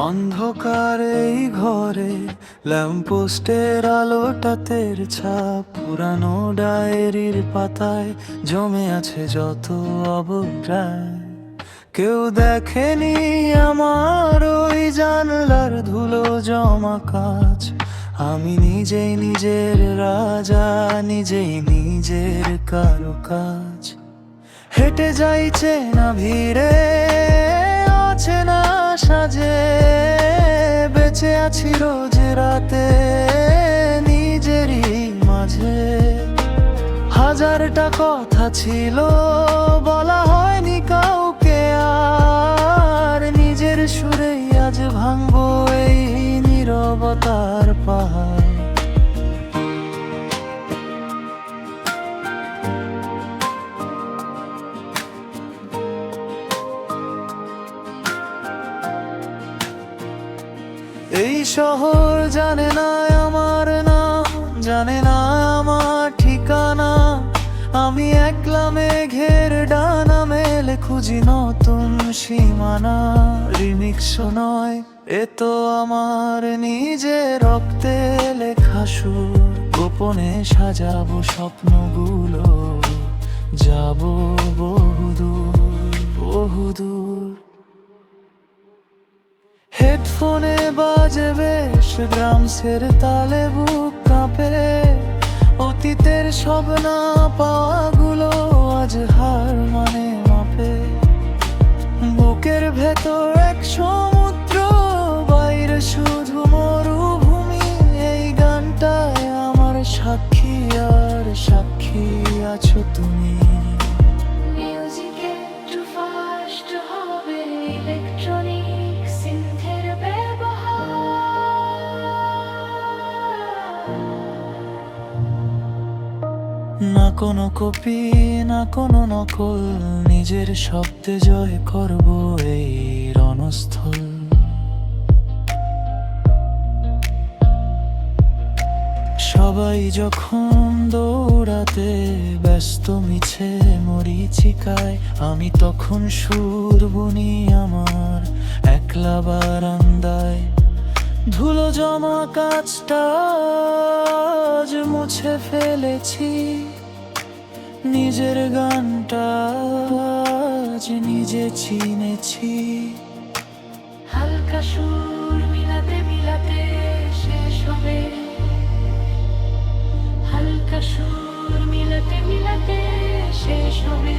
অন্ধকার এই ঘরে ল্যাম্পপোস্টের আলোটা তের ছাপ, পুরানো ডায়েরির পাতায় জমে আছে যত অবজ্ঞায়। কেউ দেখেনি আমার ওই জানলার ধুলো জমা কাজ। আমি নিজেই নিজের রাজা, নিজেই নিজের কারুকাজ। হেঁটে যাইছে না ভিড়ে, আছে না সাজে, বেঁচে আছি রোজ রাতে নিজেরই মাঝে। হাজারটা কথা ছিল বলা হয়নি কাউকে, আর নিজের সুরেই আজ ভাঙবো এই নীরবতার পাহাড়। এই শহর জানে না আমার নাম, জানে না আমার ঠিকানা। আমি একলা মেঘের ডানা মেলে খুঁজি নতুন সীমানা। রিমিক্স নয়, এ তো আমার নিজে রক্তে লেখা সুর। গোপনে সাজাবো স্বপ্নগুলো, যাবো বহুদূর বহুদূর। হেডফোনে বাজে বেশ ড্রামসের তালে বুক কাঁপে। অতীতের সব না পাওয়াগুলো আজ হার মানে মাপে। বুকের ভেতর এক সমুদ্র, বাইরে শুধু মরুভূমি। এই গানটায় আমার সাক্ষী, আর সাক্ষী আছো তুমি। না কোনো কপি, না কোনো নকল, নিজের শব্দে জয় করব এই রণস্থল। সবাই যখন দৌড়াতে ব্যস্ত মিছে মরীচিকায়, আমি তখন সুর বুনি আমার একলা বারান্দায়। ধুলো জমা কাজটা আজ মুছে ফেলেছি, নিজের গানটা আজ নিজে চিনেছি। হালকা সুর মিলাতে মিলাতে শেষ হবে, হালকা সুর মিলাতে মিলাতে শেষ হবে।